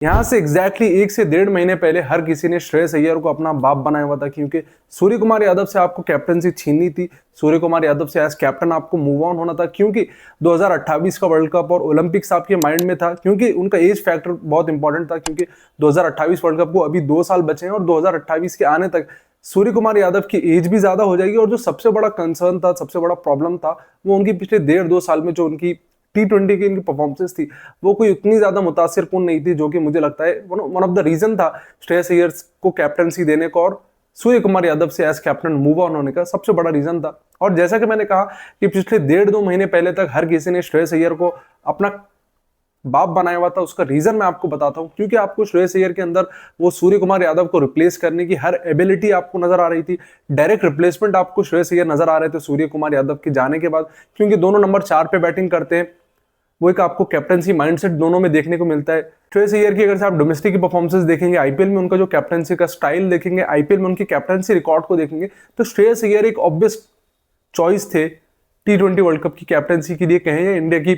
यहाँ से एग्जैक्टली 1 से 1.5 महीने पहले हर किसी ने श्रेयस अय्यर को अपना बाप बनाया हुआ था, क्योंकि सूर्य कुमार यादव से आपको कैप्टनसी छीननी थी। सूर्य कुमार यादव से एज कैप्टन आपको मूव ऑन होना था, क्योंकि 2028 का वर्ल्ड कप और ओलंपिक्स आपके माइंड में था, क्योंकि उनका एज फैक्टर बहुत इंपॉर्टेंट था, क्योंकि 2028 वर्ल्ड कप को अभी 2 साल बचे हैं और 2028 के आने तक सूर्य कुमार यादव की एज भी ज्यादा हो जाएगी। और जो सबसे बड़ा कंसर्न था, सबसे बड़ा प्रॉब्लम था, वो उनकी पिछले 1.5-2 साल में जो उनकी T20 की इनकी परफॉर्मेंस थी, वो कोई उतनी ज्यादा मुतासिर कुन नहीं थी, जो कि मुझे लगता है वन ऑफ द रीजन था श्रेयस अय्यर को कैप्टनसी देने का और सूर्य कुमार यादव से एज कैप्टन मूव ऑन होने का सबसे बड़ा रीजन था। और जैसा कि मैंने कहा कि पिछले 1.5-2 महीने पहले तक हर किसी ने श्रेयस अय्यर को अपना बाप बनाया हुआ था। उसका रीजन मैं आपको बताता हूं, क्योंकि आपको श्रेयस अय्यर के अंदर वो सूर्य कुमार यादव को रिप्लेस करने की हर एबिलिटी आपको नजर आ रही थी। डायरेक्ट रिप्लेसमेंट आपको श्रेयस अय्यर नजर आ रहे थे सूर्य कुमार यादव के जाने के बाद, क्योंकि दोनों नंबर 4 पे बैटिंग करते हैं। वो एक आपको कैप्टनसी माइंडसेट दोनों में देखने को मिलता है। श्रेयस अय्यर की अगर से आप डोमेस्टिक की परफॉर्मेंसेस देखेंगे, आईपीएल में उनका जो कैप्टनसी का स्टाइल देखेंगे, आईपीएल में उनकी कैप्टनसी रिकॉर्ड को देखेंगे, तो श्रेयस अय्यर एक ऑब्वियस चॉइस थे T20 वर्ल्ड कप की कैप्टनसी के लिए, कहें या इंडिया की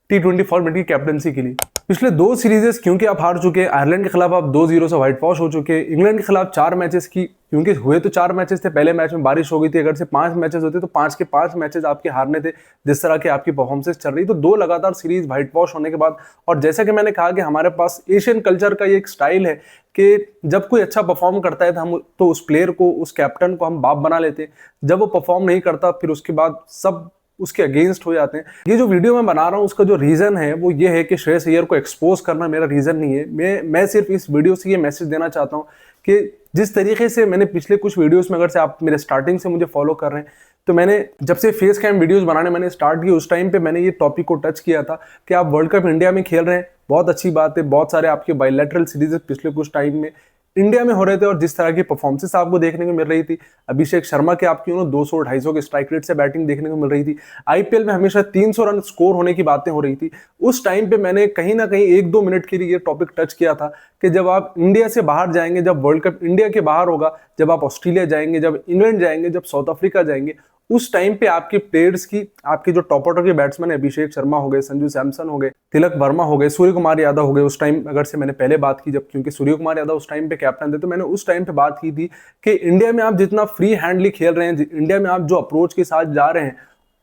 T20 फॉर्मेट की कैप्टनसी के लिए। पिछले 2 सीरीजेस क्योंकि आप हार चुके हैं, आयरलैंड के खिलाफ आप 2-0 से व्हाइट वॉश हो चुके हैं, इंग्लैंड के खिलाफ 4 मैचेस की, क्योंकि हुए तो 4 मैचेस थे, पहले मैच में बारिश हो गई थी, अगर से 5 मैचेस होते तो 5 के 5 मैचेस आपके हारने थे। जिस तरह की आपकी परफॉर्मेंस चल रही, तो 2 लगातार सीरीज व्हाइट वॉश होने के बाद, और जैसा कि मैंने कहा कि हमारे पास एशियन कल्चर का ये एक स्टाइल है कि जब कोई अच्छा परफॉर्म करता है तो हम तो उस प्लेयर को, उस कैप्टन को हम बाप बना लेते हैं। जब वो परफॉर्म नहीं करता, फिर उसके बाद सब उसके अगेंस्ट हो जाते हैं। ये जो वीडियो मैं बना रहा हूँ, उसका जो रीजन है वो ये है कि श्रेयस अय्यर को एक्सपोज करना मेरा रीजन नहीं है। मैं सिर्फ इस वीडियो से ये मैसेज देना चाहता हूँ कि जिस तरीके से मैंने पिछले कुछ वीडियोस में, अगर से आप मेरे स्टार्टिंग से मुझे फॉलो कर रहे हैं, तो मैंने जब से फेस कैम वीडियोस बनाने मैंने स्टार्ट किया, उस टाइम पे मैंने ये टॉपिक को टच किया था कि आप वर्ल्ड कप इंडिया में खेल रहे हैं, बहुत अच्छी बात है, बहुत सारे आपके बायलैटरल सीरीज पिछले कुछ टाइम में इंडिया में हो रहे थे, और जिस तरह की परफॉर्मेंसेस आपको देखने को मिल रही थी, अभिषेक शर्मा के आपकी 200-250 के स्ट्राइक रेट से बैटिंग देखने को मिल रही थी, आईपीएल में हमेशा 300 रन स्कोर होने की बातें हो रही थी। उस टाइम पे मैंने कहीं ना कहीं 1-2 मिनट के लिए ये टॉपिक टच किया था कि जब आप इंडिया से बाहर जाएंगे, जब वर्ल्ड कप इंडिया के बाहर होगा, जब आप ऑस्ट्रेलिया जाएंगे, जब इंग्लैंड जाएंगे, जब साउथ अफ्रीका जाएंगे, उस टाइम पे आपके प्लेयर्स की, आपके जो टॉप ऑर्डर के बैट्समैन अभिषेक शर्मा हो गए, संजू सैमसन हो गए, तिलक वर्मा हो गए, सूर्य कुमार यादव हो गए, उस टाइम अगर से मैंने पहले बात की, जब क्योंकि सूर्य कुमार यादव उस टाइम पे कैप्टन थे, तो मैंने उस टाइम पे बात की थी कि इंडिया में आप जितना फ्री हैंडली खेल रहे हैं, इंडिया में आप जो अप्रोच के साथ जा रहे हैं,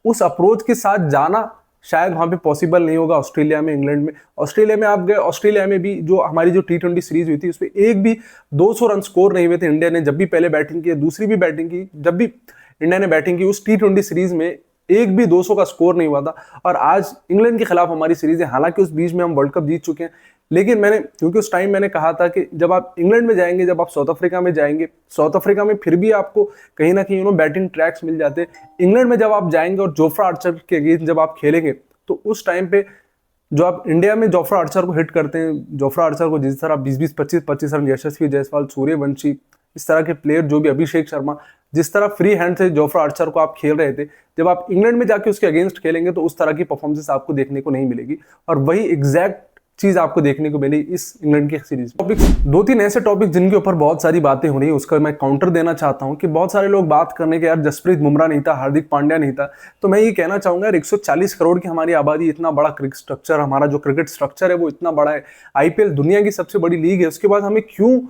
उस अप्रोच के साथ जाना शायद वहां पे पॉसिबल नहीं होगा ऑस्ट्रेलिया में, इंग्लैंड में। ऑस्ट्रेलिया में आप गए, ऑस्ट्रेलिया में भी जो हमारी जो T20 सीरीज हुई थी, उसमें एक भी 200 रन स्कोर नहीं हुए थे। इंडिया ने जब भी पहले बैटिंग की, दूसरी भी बैटिंग की, जब भी इंडिया ने बैटिंग की, उस T20 सीरीज में एक भी 200 का स्कोर नहीं हुआ था। और आज इंग्लैंड के खिलाफ हमारी सीरीज है, हालांकि उस बीच में हम वर्ल्ड कप जीत चुके हैं, लेकिन मैंने, क्योंकि उस टाइम मैंने कहा था कि जब आप इंग्लैंड में जाएंगे, जब आप साउथ अफ्रीका में जाएंगे, साउथ अफ्रीका में फिर भी आपको कहीं ना कहीं बैटिंग ट्रैक्स मिल जाते हैं। इंग्लैंड में जब आप जाएंगे और जोफ्रा आर्चर के अगेंस्ट जब आप खेलेंगे, तो उस टाइम पे जो आप इंडिया में जोफ्रा आर्चर को हिट करते हैं, जोफ्रा आर्चर को जिस तरह 20-20, 25-25 रन, यशस्वी जायसवाल, सूर्यवंशी, इस तरह के प्लेयर, जो भी अभिषेक शर्मा, जिस तरह फ्री हैंड से जोफ्रा आर्चर को आप खेल रहे थे, जब आप इंग्लैंड में जाके उसके अगेंस्ट खेलेंगे तो उस तरह की परफॉर्मेंस आपको देखने को नहीं मिलेगी। और वही एग्जैक्ट चीज आपको देखने को मिली इस इंग्लैंड की सीरीज में। टॉपिक 2-3 ऐसे टॉपिक जिनके ऊपर बहुत सारी बातें हो रही है, उसका मैं काउंटर देना चाहता हूं कि बहुत सारे लोग बात करने के, यार जसप्रीत बुमराह नहीं था, हार्दिक पांड्या नहीं था, तो मैं ये कहना चाहूंगा यार 140 करोड़ की हमारी आबादी, इतना बड़ा क्रिकेट स्ट्रक्चर, हमारा जो क्रिकेट स्ट्रक्चर है वो इतना बड़ा है, आईपीएल दुनिया की सबसे बड़ी लीग है, उसके बाद हमें क्यों,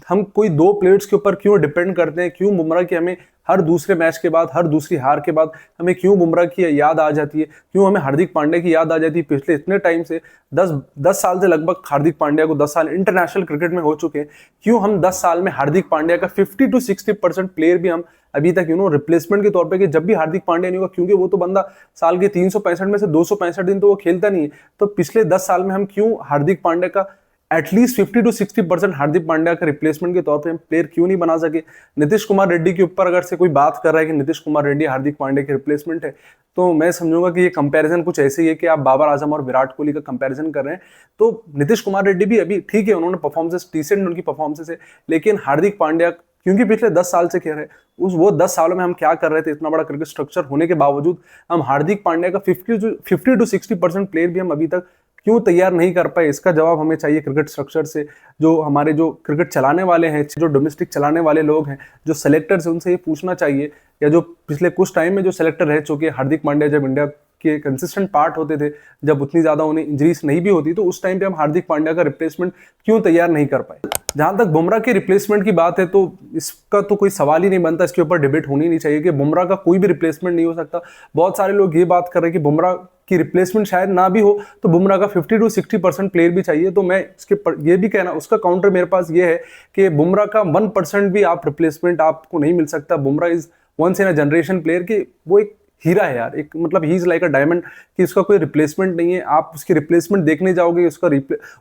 हम कोई 2 प्लेयर्स के ऊपर क्यों डिपेंड करते हैं, क्यों बुमराह की हमें हर दूसरे मैच के बाद, हर दूसरी हार के बाद हमें क्यों बुमराह की याद आ जाती है, क्यों हमें हार्दिक पांड्या की याद आ जाती है। पिछले इतने टाइम से 10 साल से लगभग हार्दिक पांड्या को 10 साल इंटरनेशनल क्रिकेट में हो चुके हैं, क्यों हम 10 साल में हार्दिक पांड्या का 50-60% प्लेयर भी हम अभी तक रिप्लेसमेंट के तौर पे, कि जब भी हार्दिक पांड्या नहीं होगा, क्योंकि वो तो बंदा साल के 365 में से 265 दिन तो वो खेलता नहीं है, तो पिछले 10 साल में हम क्यों हार्दिक पांड्या का एटलीस्ट 50-60% हार्दिक पांड्या का रिप्लेसमेंट के तौर पे हम प्लेयर क्यों नहीं बना सके। नीतीश कुमार रेड्डी के ऊपर अगर से कोई बात कर रहा है कि नीतीश कुमार रेड्डी हार्दिक पांड्या के रिप्लेसमेंट है, तो मैं समझूंगा कि ये कंपैरिजन कुछ ऐसे ही है कि आप बाबर आजम और विराट कोहली का कंपैरिजन कर रहे हैं। तो नीतीश कुमार रेड्डी भी अभी ठीक है, उन्होंने परफॉर्मेंसेस डिसेंट, उनकी परफॉर्मेंसेस है, लेकिन हार्दिक पांड्या क्योंकि पिछले 10 साल से खेल रहे, वो 10 सालों में हम क्या कर रहे थे, इतना बड़ा क्रिकेट स्ट्रक्चर होने के बावजूद हम हार्दिक पांड्या का 50-60% प्लेयर भी हम अभी तक क्यों तैयार नहीं कर पाए, इसका जवाब हमें चाहिए क्रिकेट स्ट्रक्चर से। जो हमारे जो क्रिकेट चलाने वाले हैं, जो डोमेस्टिक चलाने वाले लोग हैं, जो सेलेक्टर्स हैं, उनसे ये पूछना चाहिए, या जो पिछले कुछ टाइम में जो सेलेक्टर रह चुके हैं, हार्दिक पांड्या जब इंडिया के कंसिस्टेंट पार्ट होते थे, जब उतनी ज़्यादा उन्हें इंजरीज नहीं भी होती, तो उस टाइम पे हम हार्दिक पांड्या का रिप्लेसमेंट क्यों तैयार नहीं कर पाए। जहां तक बुमराह के रिप्लेसमेंट की बात है, तो इसका तो कोई सवाल ही नहीं बनता, इसके ऊपर डिबेट होनी नहीं चाहिए कि बुमराह का कोई भी रिप्लेसमेंट नहीं हो सकता। बहुत सारे लोग ये बात कर रहे हैं कि बुमराह की रिप्लेसमेंट शायद ना भी हो, तो बुमराह का 50 to 60% प्लेयर भी चाहिए। तो मैं इसके ये भी कहना, उसका काउंटर मेरे पास ये है कि बुमराह का 1% भी आप रिप्लेसमेंट आपको नहीं मिल सकता। Bumrah is once in a generation player, कि वो एक हीरा है यार, एक मतलब he is like a diamond, कि उसका कोई रिप्लेसमेंट नहीं है। आप उसकी रिप्लेसमेंट देखने जाओगे,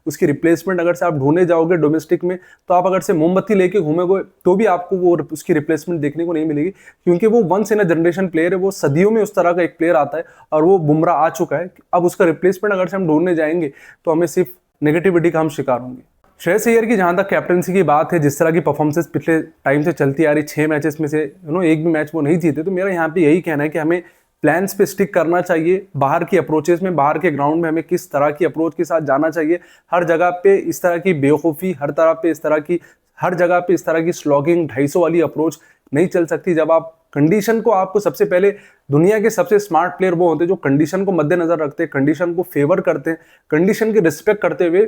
उसकी रिप्लेसमेंट अगर से आप ढूंढने जाओगे डोमेस्टिक में, तो आप अगर से मोमबत्ती लेके घूमोगे तो भी आपको वो उसकी रिप्लेसमेंट देखने को नहीं मिलेगी, क्योंकि वो once in a generation player है। वो सदियों में उस तरह का एक प्लेयर आता है, और वो बुमराह आ चुका है। अब उसका रिप्लेसमेंट अगर से हम ढूंढने जाएंगे तो हमें सिर्फ नेगेटिविटी का हम शिकार होंगे। श्रेयस अय्यर की जहां तक कैप्टनसी की बात है, जिस तरह की परफॉर्मेंसेस पिछले टाइम से चलती आ रही, 6 मैचेस में से एक भी मैच वो नहीं जीते, तो मेरा यहाँ पे यही कहना है कि हमें प्लान्स पे स्टिक करना चाहिए। बाहर की अप्रोचेस में, बाहर के ग्राउंड में हमें किस तरह की अप्रोच के साथ जाना चाहिए। हर जगह पे इस तरह की बेवकूफ़ी, हर जगह पे इस तरह की स्लॉगिंग 250 वाली अप्रोच नहीं चल सकती। जब आप कंडीशन को, आपको सबसे पहले, दुनिया के सबसे स्मार्ट प्लेयर वो होते हैं जो कंडीशन को मद्देनजर रखते हैं, कंडीशन को फेवर करते हैं, कंडीशन की रिस्पेक्ट करते हुए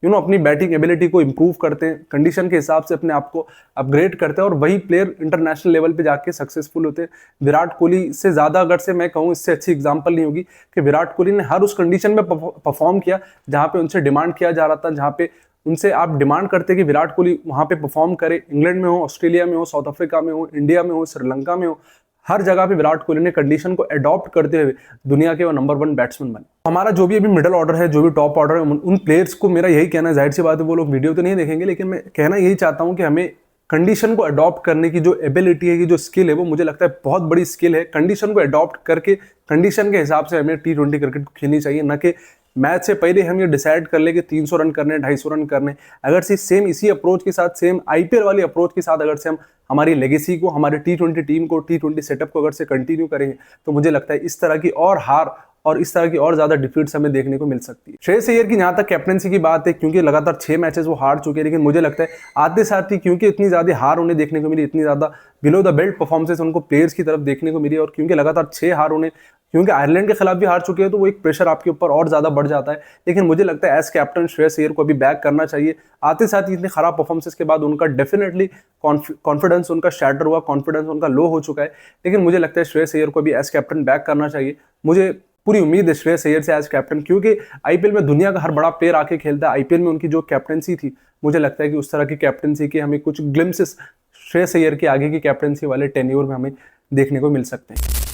अपनी बैटिंग एबिलिटी को इंप्रूव करते हैं, कंडीशन के हिसाब से अपने आप को अपग्रेड करते हैं, और वही प्लेयर इंटरनेशनल लेवल पे जाके सक्सेसफुल होते हैं। विराट कोहली से ज़्यादा, अगर से मैं कहूँ, इससे अच्छी एग्जांपल नहीं होगी कि विराट कोहली ने हर उस कंडीशन में परफॉर्म किया जहाँ पे उनसे डिमांड किया जा रहा था, जहाँ पे उनसे आप डिमांड करते कि विराट कोहली वहाँ पे परफॉर्म करे। इंग्लैंड में हो, ऑस्ट्रेलिया में हो, साउथ अफ्रीका में हो, इंडिया में हो, श्रीलंका में हो, हर जगह पे विराट कोहली ने कंडीशन को अडॉप्ट करते हुए दुनिया के वो नंबर 1 बैट्समैन बने। हमारा जो भी अभी मिडिल ऑर्डर है, जो भी टॉप ऑर्डर है, उन प्लेयर्स को मेरा यही कहना है, जाहिर सी बात है वो लोग वीडियो तो नहीं देखेंगे, लेकिन मैं कहना यही चाहता हूं कि हमें कंडीशन को अडॉप्ट करने की जो एबिलिटी है, जो स्किल है, वो मुझे लगता है बहुत बड़ी स्किल है। कंडीशन को अडॉप्ट करके कंडीशन के हिसाब से हमें T20 क्रिकेट खेलनी चाहिए, न कि मैच से पहले हम ये डिसाइड कर ले कि 300 रन करने, 250 रन करने। अगर सेम इसी अप्रोच के साथ, सेम IPL वाली अप्रोच के साथ अगर से हम हमारी लेगेसी को, हमारे T20 टीम को, T20 सेटअप को अगर से कंटिन्यू करेंगे, तो मुझे लगता है इस तरह की और हार और इस तरह की और ज्यादा डिफीट्स हमें देखने को मिल सकती है। श्रेयस अय्यर की जहां तक कैप्टनसी की बात है, क्योंकि लगातार 6 मैचेस वो हार चुके हैं, लेकिन मुझे लगता है आते साथ ही, क्योंकि इतनी ज्यादा हार उन्हें देखने को मिली, इतनी ज्यादा बिलो द बेल्ट परफॉर्मेंसेस उनको प्लेयर्स की तरफ देखने को मिली, और क्योंकि लगातार 6 हार उन्हें, क्योंकि आयरलैंड के खिलाफ भी हार चुके हैं, तो वो एक प्रेशर आपके ऊपर और ज्यादा बढ़ जाता है। लेकिन मुझे लगता है एज कैप्टन श्रेयस अय्यर को अभी बैक करना चाहिए। आते साथ ही इतने खराब परफॉर्मेंसेस के बाद उनका डेफिनेटली कॉन्फिडेंस उनका शैटर हुआ, कॉन्फिडेंस उनका लो हो चुका है। लेकिन मुझे लगता है श्रेयस अय्यर को भी एज कैप्टन बैक करना चाहिए। मुझे पूरी उम्मीद है श्रेयस अय्यर से एज कैप्टन, क्योंकि IPL में दुनिया का हर बड़ा प्लेयर आके खेलता है। IPL में उनकी जो कैप्टनसी थी, मुझे लगता है कि उस तरह की कैप्टनसी के हमें कुछ ग्लिम्सेस श्रेयस अय्यर के आगे की कैप्टनसी वाले टेन्योर में हमें देखने को मिल सकते हैं।